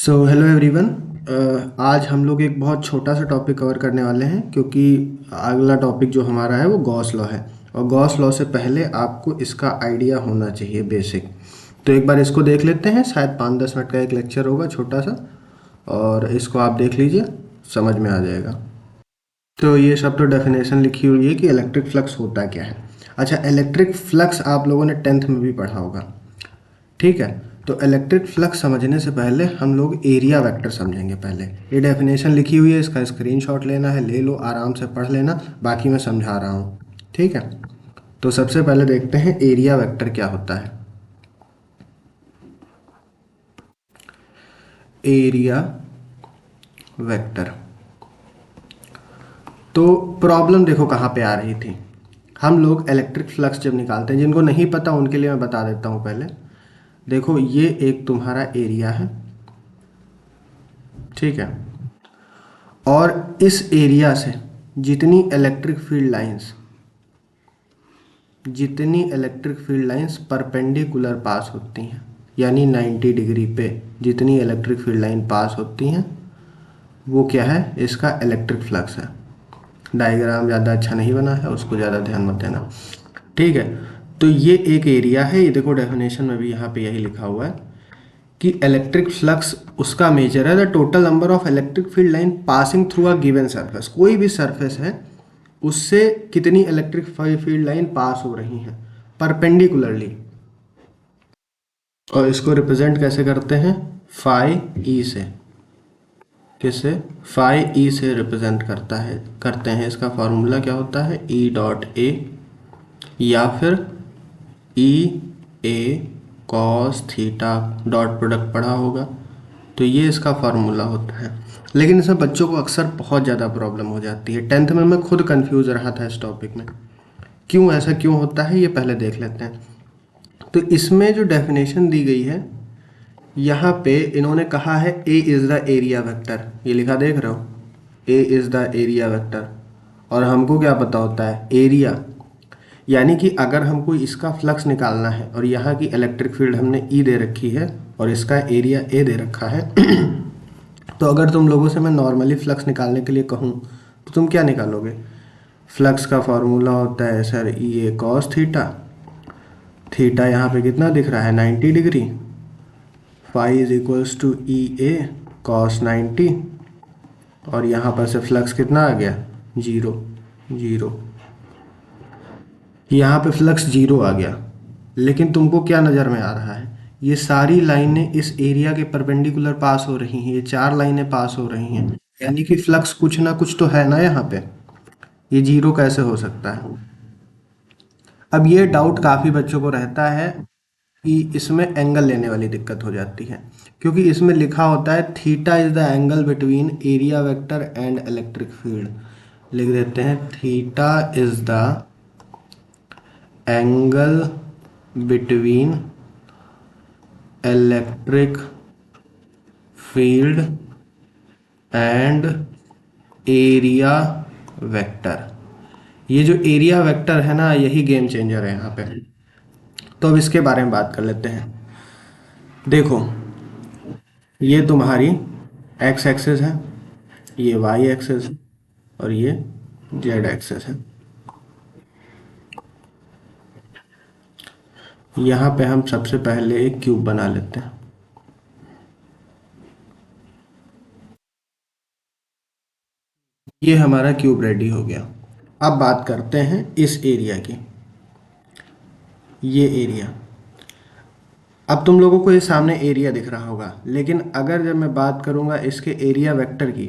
So hello everyone. आज हम लोग एक बहुत छोटा सा टॉपिक कवर करने वाले हैं क्योंकि अगला टॉपिक जो हमारा है वो गॉस लॉ है। और गॉस लॉ से पहले आपको इसका आइडिया होना चाहिए बेसिक। तो एक बार इसको देख लेते हैं, शायद 5-10 मिनट का एक लेक्चर होगा छोटा सा, और इसको आप देख लीजिए, समझ में आ जाएगा। तो ये सब तो डेफिनेशन लिखी हुई है कि इलेक्ट्रिक फ्लक्स होता क्या है। अच्छा, इलेक्ट्रिक फ्लक्स आप लोगों ने 10th में भी पढ़ा होगा, ठीक है। तो इलेक्ट्रिक फ्लक्स समझने से पहले हम लोग एरिया वेक्टर समझेंगे। पहले ये डेफिनेशन लिखी हुई है, इसका स्क्रीनशॉट लेना है, ले लो, आराम से पढ़ लेना, बाकी मैं समझा रहा हूँ, ठीक है। तो सबसे पहले देखते हैं एरिया वेक्टर क्या होता है। एरिया वेक्टर, तो प्रॉब्लम देखो कहाँ पे आ रही थी। हम लोग इलेक्ट्रिक फ्लक्स जब निकालते हैं, जिनको नहीं पता उनके लिए मैं बता देता हूँ पहले। देखो ये एक तुम्हारा एरिया है, ठीक है, और इस एरिया से जितनी इलेक्ट्रिक फील्ड लाइंस परपेंडिकुलर पास होती हैं, यानी 90 डिग्री पे जितनी इलेक्ट्रिक फील्ड लाइन पास होती हैं, वो क्या है, इसका इलेक्ट्रिक फ्लक्स है। डायग्राम ज़्यादा अच्छा नहीं बना है, उसको ज़्यादा ध्यान मत देना, ठीक है। तो ये एक एरिया है, ये देखो डेफिनेशन में भी यहाँ पे यही लिखा हुआ है कि इलेक्ट्रिक फ्लक्स उसका मेजर है the total number of electric field line passing through a given surface. कोई भी सरफेस है उससे कितनी इलेक्ट्रिक फील्ड लाइन पास हो रही हैं परपेंडिकुलरली, और इसको रिप्रेजेंट कैसे करते हैं, फाई ई से। किससे, फाई ई से रिप्रेजेंट करते हैं। इसका फॉर्मूला क्या होता है, ई डॉट ए, या फिर ई A cos theta, dot product पढ़ा होगा, तो ये इसका फार्मूला होता है। लेकिन इसमें बच्चों को अक्सर बहुत ज़्यादा प्रॉब्लम हो जाती है। 10th में मैं खुद कंफ्यूज रहा था इस टॉपिक में, क्यों ऐसा क्यों होता है, ये पहले देख लेते हैं। तो इसमें जो डेफिनेशन दी गई है, यहाँ पे इन्होंने कहा है A is the area vector, ये लिखा देख रहे हो, A is the area vector. और हमको क्या पता होता है, एरिया, यानी कि अगर हमको इसका फ्लक्स निकालना है और यहाँ की इलेक्ट्रिक फील्ड हमने ई दे रखी है और इसका एरिया ए दे रखा है तो अगर तुम लोगों से मैं नॉर्मली फ्लक्स निकालने के लिए कहूँ तो तुम क्या निकालोगे। फ्लक्स का फॉर्मूला होता है sir E A cos theta, theta यहाँ पे कितना दिख रहा है, 90 degree, phi is equals to E A cos 90, और यहाँ पर से फ्लक्स कितना आ गया, जीरो। जीरो, यहाँ पे फ्लक्स जीरो आ गया। लेकिन तुमको क्या नज़र में आ रहा है, ये सारी लाइनें इस एरिया के परपेंडिकुलर पास हो रही हैं, ये 4 लाइनें पास हो रही हैं, यानी कि फ्लक्स कुछ ना कुछ तो है ना यहाँ पे, ये जीरो कैसे हो सकता है। अब ये डाउट काफ़ी बच्चों को रहता है कि इसमें एंगल लेने वाली दिक्कत हो जाती है, क्योंकि इसमें लिखा होता है theta is the angle between area vector and electric field. लिख देते हैं theta is the angle between electric field and area vector. ये जो एरिया वेक्टर है ना, यही गेम चेंजर है यहाँ पे। तो अब इसके बारे में बात कर लेते हैं। देखो ये तुम्हारी एक्स एक्सेस है, ये वाई एक्सेस है, और ये जेड एक्सेस है। यहाँ पे हम सबसे पहले एक क्यूब बना लेते हैं। ये हमारा क्यूब रेडी हो गया। अब बात करते हैं इस एरिया की, ये एरिया। अब तुम लोगों को ये सामने एरिया दिख रहा होगा, लेकिन अगर जब मैं बात करूँगा इसके एरिया वेक्टर की,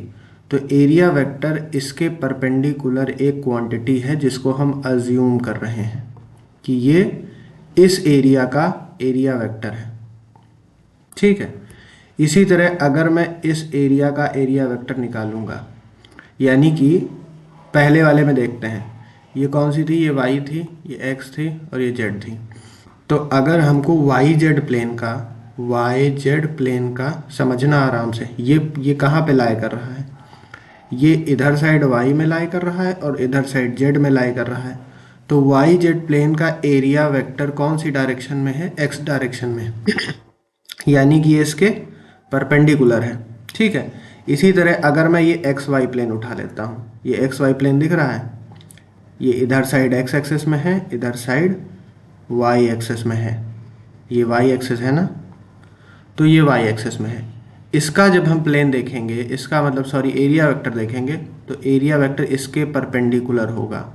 तो एरिया वेक्टर इसके परपेंडिकुलर एक क्वांटिटी है जिसको हम अज्यूम कर रहे हैं कि ये इस एरिया का एरिया वेक्टर है, ठीक है। इसी तरह अगर मैं इस एरिया का एरिया वेक्टर निकालूंगा, यानी कि पहले वाले में देखते हैं, ये कौन सी थी, ये वाई थी, ये एक्स थी, और ये जेड थी। तो अगर हमको वाई जेड प्लेन का समझना आराम से, ये कहाँ पे लाई कर रहा है, ये इधर साइड वाई में लाई कर रहा है और इधर साइड जेड में लाई कर रहा है। तो वाई जेड प्लेन का एरिया वेक्टर कौन सी डायरेक्शन में है, एक्स डायरेक्शन में यानी कि ये इसके परपेंडिकुलर है, ठीक है। इसी तरह अगर मैं ये एक्स वाई प्लेन उठा लेता हूँ, ये एक्स वाई प्लेन दिख रहा है, ये इधर साइड एक्स एक्सिस में है, इधर साइड वाई एक्सिस में है, ये वाई एक्सिस है ना, तो ये वाई एक्सिस में है। इसका जब हम प्लेन देखेंगे, इसका मतलब सॉरी एरिया वेक्टर देखेंगे, तो एरिया वेक्टर इसके परपेंडिकुलर होगा,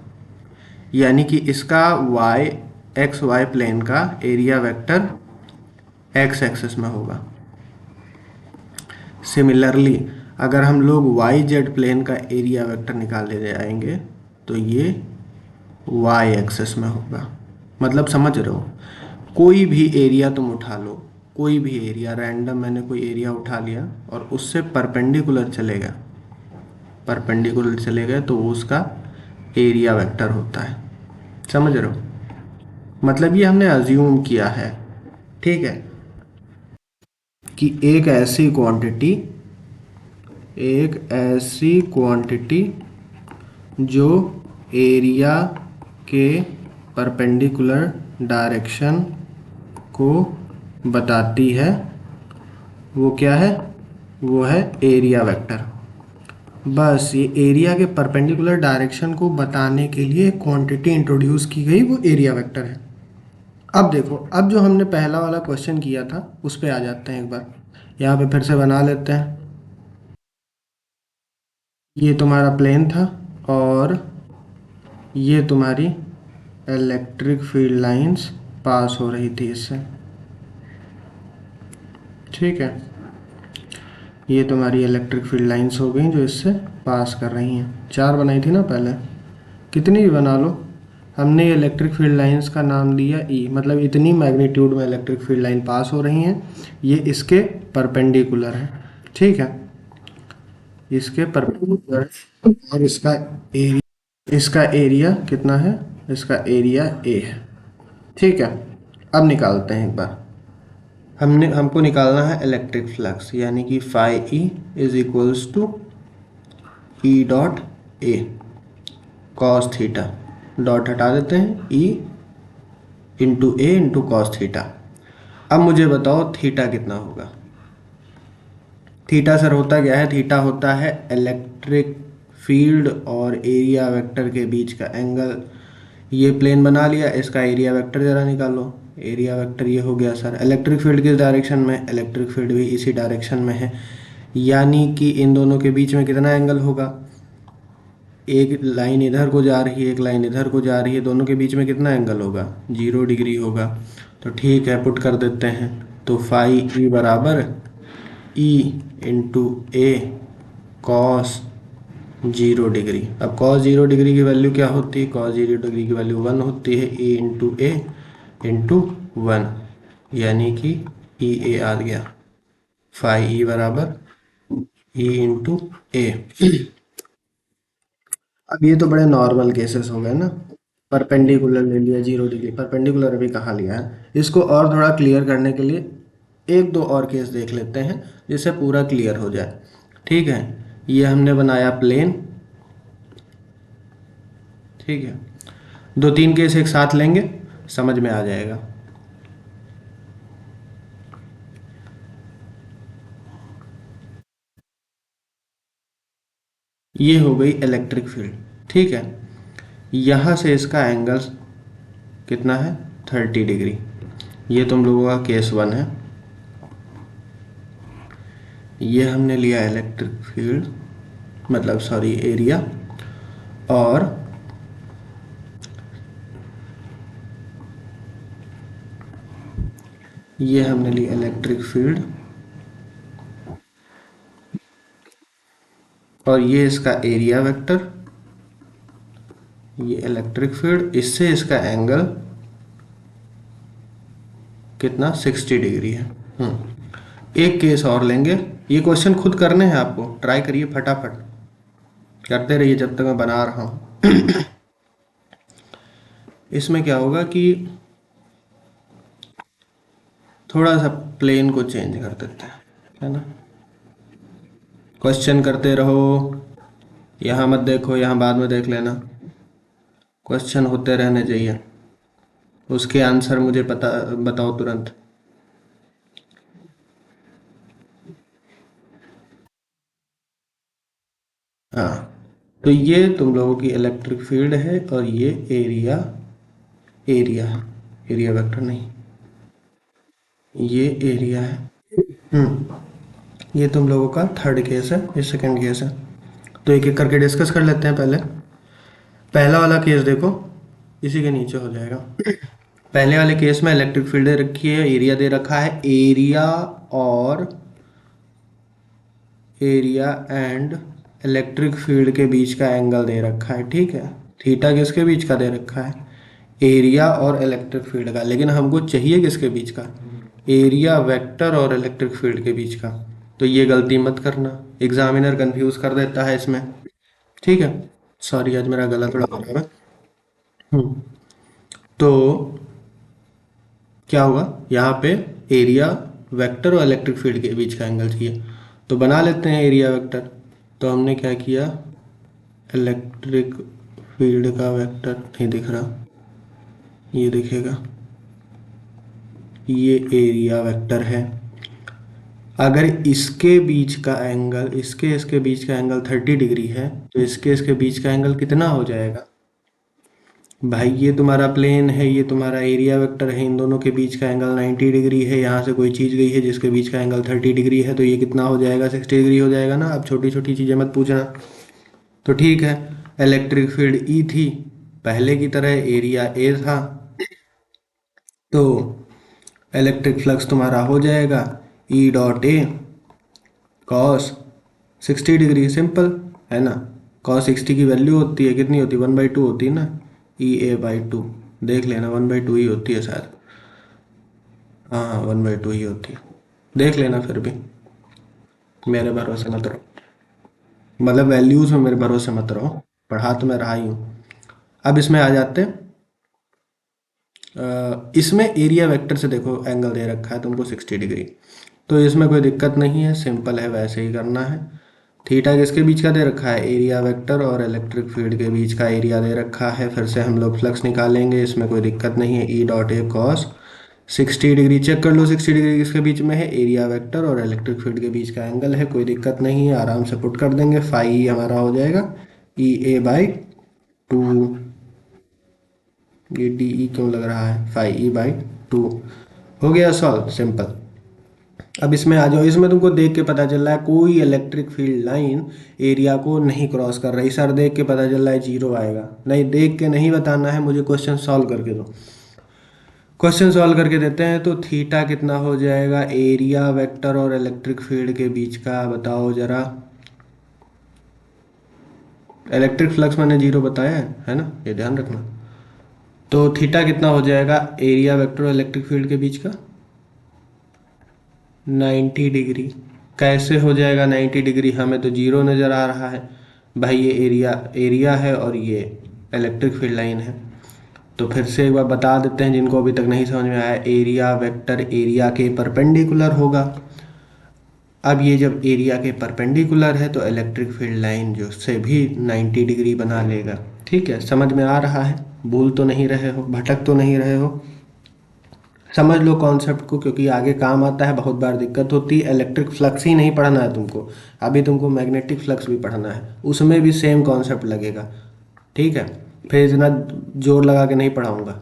यानी कि इसका वाई एक्स वाई प्लेन का एरिया वेक्टर एक्स एक्सिस में होगा। सिमिलरली अगर हम लोग वाई जेड प्लेन का एरिया वेक्टर निकालने जाएंगे तो ये वाई एक्सिस में होगा। मतलब समझ रहे हो, कोई भी एरिया तुम उठा लो, कोई भी एरिया रैंडम, मैंने कोई एरिया उठा लिया और उससे परपेंडिकुलर चलेगा, परपेंडिकुलर चलेगा तो वो उसका एरिया वेक्टर होता है। समझ रहे हो, मतलब ये हमने अज्यूम किया है, ठीक है, कि एक ऐसी क्वांटिटी जो एरिया के परपेंडिकुलर डायरेक्शन को बताती है, वो क्या है, वो है एरिया वेक्टर। बस ये एरिया के परपेंडिकुलर डायरेक्शन को बताने के लिए क्वांटिटी इंट्रोड्यूस की गई, वो एरिया वेक्टर है। अब देखो, अब जो हमने पहला वाला क्वेश्चन किया था उस पे आ जाते हैं एक बार, यहाँ पे फिर से बना लेते हैं। ये तुम्हारा प्लेन था और ये तुम्हारी इलेक्ट्रिक फील्ड लाइंस पास हो रही थी इससे, ठीक है। ये तुम्हारी इलेक्ट्रिक फील्ड लाइंस हो गई जो इससे पास कर रही हैं, 4 बनाई थी ना पहले, कितनी भी बना लो। हमने ये इलेक्ट्रिक फील्ड लाइंस का नाम दिया ई, मतलब इतनी मैग्नीट्यूड में इलेक्ट्रिक फील्ड लाइन पास हो रही हैं, ये इसके परपेंडिकुलर है, ठीक है, इसके परपेंडिकुलर। और इसका एरिया कितना है, इसका एरिया ए है, ठीक है। अब निकालते हैं एक बार, हमको निकालना है इलेक्ट्रिक फ्लक्स, यानी कि phi E is equals to E dot A cos theta, dot हटा देते हैं, E into A into cos theta. अब मुझे बताओ थीटा कितना होगा। थीटा सर होता क्या है, थीटा होता है इलेक्ट्रिक फील्ड और एरिया वेक्टर के बीच का एंगल। ये प्लेन बना लिया, इसका एरिया वेक्टर ज़रा निकालो। एरिया वेक्टर ये हो गया सर, इलेक्ट्रिक फील्ड किस डायरेक्शन में, इलेक्ट्रिक फील्ड भी इसी डायरेक्शन में है, यानी कि इन दोनों के बीच में कितना एंगल होगा, एक लाइन इधर को जा रही है, एक लाइन इधर को जा रही है, दोनों के बीच में कितना एंगल होगा, 0 डिग्री होगा। तो ठीक है, पुट कर देते हैं, तो फाई ई बराबर ई इंटू ए कॉस 0 डिग्री। अब कॉस 0 डिग्री की वैल्यू क्या होती है, कॉस 0 डिग्री की वैल्यू 1 होती है, ई इंटू ए इंटू 1, यानी कि ई ए आ गया, फाई ई बराबर ई इंटू ए। अब ये तो बड़े नॉर्मल केसेस हो गए ना, परपेंडिकुलर ले लिया 0 डिग्री, परपेंडिकुलर अभी कहाँ लिया है। इसको और थोड़ा क्लियर करने के लिए एक दो और केस देख लेते हैं जिससे पूरा क्लियर हो जाए, ठीक है। ये हमने बनाया प्लेन, ठीक है, 2-3 केस एक साथ लेंगे, समझ में आ जाएगा। ये हो गई इलेक्ट्रिक फील्ड, ठीक है। यहाँ से इसका एंगल कितना है, 30 डिग्री। ये तुम लोगों का केस 1 है। ये हमने लिया इलेक्ट्रिक फील्ड, मतलब सॉरी एरिया, और ये हमने लिया इलेक्ट्रिक फील्ड, और ये इसका एरिया वेक्टर, ये इलेक्ट्रिक फील्ड, इससे इसका एंगल कितना, 60 डिग्री है। एक केस और लेंगे, ये क्वेश्चन खुद करने हैं आपको, ट्राई करिए, फटाफट करते रहिए जब तक मैं बना रहा हूँ। इसमें क्या होगा कि थोड़ा सा प्लेन को चेंज कर देते हैं, है ना। क्वेश्चन करते रहो, यहाँ मत देखो, यहाँ बाद में देख लेना, क्वेश्चन होते रहने चाहिए, उसके आंसर मुझे पता बताओ तुरंत। हाँ, तो ये तुम लोगों की इलेक्ट्रिक फील्ड है और ये एरिया एरिया है, एरिया वेक्टर नहीं, ये एरिया है। ये तुम लोगों का थर्ड केस है, ये सेकंड केस है। तो एक एक करके डिस्कस कर लेते हैं। पहले पहला वाला केस देखो, इसी के नीचे हो जाएगा। पहले वाले केस में इलेक्ट्रिक फील्ड दे रखी है, एरिया दे रखा है, और एरिया एंड इलेक्ट्रिक फील्ड के बीच का एंगल दे रखा है, ठीक है। थीटा किसके बीच का दे रखा है, एरिया और इलेक्ट्रिक फील्ड का। लेकिन हमको चाहिए किसके बीच का, एरिया वेक्टर और इलेक्ट्रिक फील्ड के बीच का। तो ये गलती मत करना, एग्जामिनर कंफ्यूज कर देता है इसमें, ठीक है। सॉरी, आज मेरा गला थोड़ा खराब है। हम्म, तो क्या होगा यहाँ पे, एरिया वेक्टर और इलेक्ट्रिक फील्ड के बीच का एंगल चाहिए, तो बना लेते हैं एरिया वेक्टर। तो हमने क्या किया, इलेक्ट्रिक फील्ड का वेक्टर नहीं दिख रहा, ये दिखेगा, ये एरिया वेक्टर है। अगर इसके बीच का एंगल, इसके इसके बीच का एंगल 30 डिग्री है, तो इसके इसके बीच का एंगल कितना हो जाएगा भाई, ये तुम्हारा प्लेन है, ये तुम्हारा एरिया वेक्टर है, इन दोनों के बीच का एंगल 90 डिग्री है। यहाँ से कोई चीज़ गई है जिसके बीच का एंगल 30 डिग्री है, तो ये कितना हो जाएगा, 60 डिग्री हो जाएगा ना। अब छोटी छोटी चीज़ें मत पूछना। तो ठीक है, इलेक्ट्रिक फील्ड ई थी, पहले की तरह एरिया ए था, तो इलेक्ट्रिक फ्लक्स तुम्हारा हो जाएगा ई dot A cos 60 degree, simple है ना। कॉस 60 की वैल्यू होती है, कितनी होती है, 1/2 होती है ना, E/2। देख लेना, 1/2 ही होती है शायद, हाँ 1/2 ही होती है, देख लेना। फिर भी मेरे भरोसे मत रहो, मतलब वैल्यूज में मेरे भरोसे मत रहो, पढ़ा तो मैं रहा ही हूँ। अब इसमें आ जाते हैं, इसमें एरिया वेक्टर से देखो एंगल दे रखा है तुमको 60 डिग्री, तो इसमें कोई दिक्कत नहीं है, सिंपल है, वैसे ही करना है। थीटा किसके बीच का दे रखा है, एरिया वेक्टर और इलेक्ट्रिक फील्ड के बीच का एरिया दे रखा है। फिर से हम लोग फ्लक्स निकालेंगे, इसमें कोई दिक्कत नहीं है, E dot A cos 60 degree, check कर लो 60 डिग्री किसके बीच में है, एरिया वेक्टर और इलेक्ट्रिक फील्ड के बीच का एंगल है, कोई दिक्कत नहीं है, आराम से पुट कर देंगे। फाई हमारा हो जाएगा E/2, ये डी ई क्यों लग रहा है, 5E/2 हो गया, सॉल्व, सिंपल। अब इसमें आ जाओ, इसमें तुमको देख के पता चल रहा है कोई इलेक्ट्रिक फील्ड लाइन एरिया को नहीं क्रॉस कर रही। सर देख के पता चल रहा है 0 आएगा, नहीं देख के नहीं बताना है मुझे, क्वेश्चन सॉल्व करके दो। क्वेश्चन सॉल्व करके देते हैं, तो थीटा कितना हो जाएगा, एरिया वेक्टर और इलेक्ट्रिक फील्ड के बीच का, बताओ जरा। इलेक्ट्रिक फ्लक्स मैंने 0 बताया है ना, ये ध्यान रखना। तो थीटा कितना हो जाएगा एरिया वेक्टर और इलेक्ट्रिक फील्ड के बीच का, 90 डिग्री। कैसे हो जाएगा 90 डिग्री, हमें तो 0 नज़र आ रहा है भाई, ये एरिया एरिया है और ये इलेक्ट्रिक फील्ड लाइन है। तो फिर से एक बार बता देते हैं जिनको अभी तक नहीं समझ में आया, एरिया वेक्टर एरिया के परपेंडिकुलर होगा। अब ये जब एरिया के परपेंडिकुलर है तो इलेक्ट्रिक फील्ड लाइन जो से भी 90 डिग्री बना लेगा। ठीक है, समझ में आ रहा है, भूल तो नहीं रहे हो, भटक तो नहीं रहे हो, समझ लो कॉन्सेप्ट को, क्योंकि आगे काम आता है, बहुत बार दिक्कत होती है। इलेक्ट्रिक फ्लक्स ही नहीं पढ़ना है तुमको, अभी तुमको मैग्नेटिक फ्लक्स भी पढ़ना है, उसमें भी सेम कॉन्सेप्ट लगेगा, ठीक है। फिर इतना जोर लगा के नहीं पढ़ाऊँगा,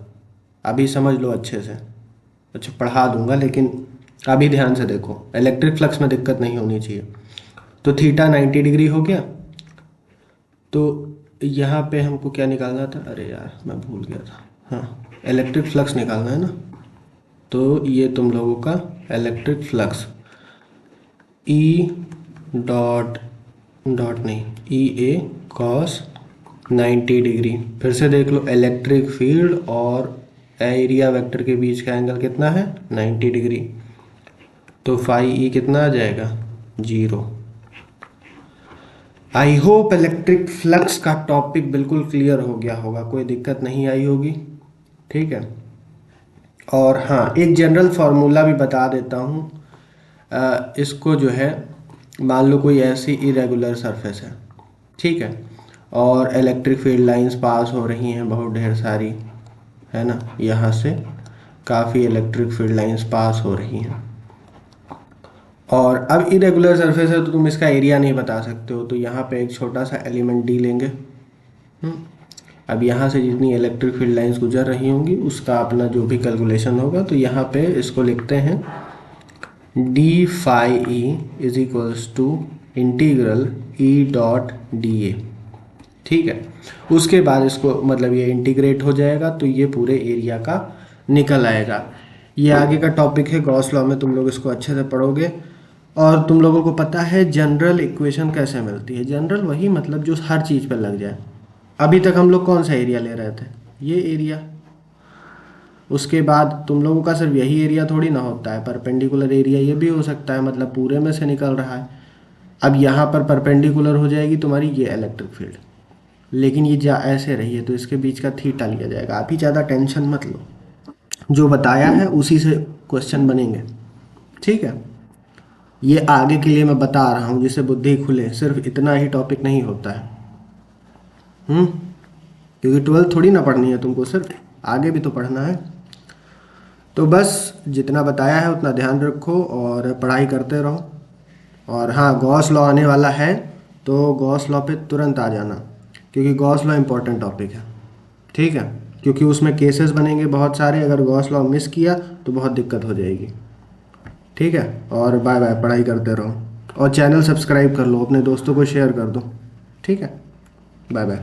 अभी समझ लो अच्छे से। अच्छा, पढ़ा दूंगा लेकिन अभी ध्यान से देखो, इलेक्ट्रिक फ्लक्स में दिक्कत नहीं होनी चाहिए। तो थीटा 90 डिग्री हो गया, तो यहाँ पे हमको क्या निकालना था, अरे यार मैं भूल गया था, हाँ इलेक्ट्रिक फ्लक्स निकालना है ना। तो ये तुम लोगों का electric flux E dot dot नहीं, ई ए कॉस 90 डिग्री। फिर से देख लो, इलेक्ट्रिक फील्ड और एरिया वेक्टर के बीच का एंगल कितना है, 90 डिग्री। तो फाई ई कितना आ जाएगा, 0। आई होप इलेक्ट्रिक फ्लक्स का टॉपिक बिल्कुल क्लियर हो गया होगा, कोई दिक्कत नहीं आई होगी, ठीक है। और हाँ, एक जनरल फार्मूला भी बता देता हूँ, इसको जो है, मान लो कोई ऐसी इरेगुलर सरफेस है, ठीक है, और इलेक्ट्रिक फील्ड लाइंस पास हो रही हैं बहुत ढेर सारी, है ना, यहाँ से काफ़ी इलेक्ट्रिक फील्ड लाइंस पास हो रही हैं। और अब इरेगुलर सरफेस है तो तुम इसका एरिया नहीं बता सकते हो, तो यहाँ पे एक छोटा सा एलिमेंट डी लेंगे। अब यहाँ से जितनी इलेक्ट्रिक फील्ड लाइंस गुजर रही होंगी उसका अपना जो भी कैलकुलेशन होगा, तो यहाँ पे इसको लिखते हैं d phi E is equals to integral E dot d A. ठीक है, उसके बाद इसको मतलब ये इंटीग्रेट हो जाएगा तो ये पूरे एरिया का निकल आएगा। ये आगे का टॉपिक है गॉस लॉ में, तुम लोग इसको अच्छे से पढ़ोगे। और तुम लोगों को पता है जनरल इक्वेशन कैसे मिलती है। जनरल वही मतलब जो हर चीज़ पर लग जाए। अभी तक हम लोग कौन सा एरिया ले रहे थे, ये एरिया। उसके बाद तुम लोगों का सिर्फ यही एरिया थोड़ी ना होता है, परपेंडिकुलर एरिया ये भी हो सकता है, मतलब पूरे में से निकल रहा है। अब यहाँ पर परपेंडिकुलर हो जाएगी तुम्हारी ये इलेक्ट्रिक फील्ड, लेकिन ये जा ऐसे रही है तो इसके बीच का थीटा लिया जाएगा। आप ही ज़्यादा टेंशन मत लो, जो बताया है उसी से क्वेश्चन बनेंगे। ठीक है, ये आगे के लिए मैं बता रहा हूँ जिससे बुद्धि खुले, सिर्फ इतना ही टॉपिक नहीं होता है। क्योंकि 12th थोड़ी ना पढ़नी है तुमको, सिर्फ आगे भी तो पढ़ना है। तो बस जितना बताया है उतना ध्यान रखो और पढ़ाई करते रहो। और हाँ, गॉस लॉ आने वाला है तो गॉस लॉ पे तुरंत आ जाना, क्योंकि गॉस लॉ इम्पोर्टेंट टॉपिक है। ठीक है, क्योंकि उसमें केसेस बनेंगे बहुत सारे, अगर गॉस लॉ मिस किया तो बहुत दिक्कत हो जाएगी। ठीक है, और बाय बाय, पढ़ाई करते रहो और चैनल सब्सक्राइब कर लो, अपने दोस्तों को शेयर कर दो। ठीक है, बाय बाय।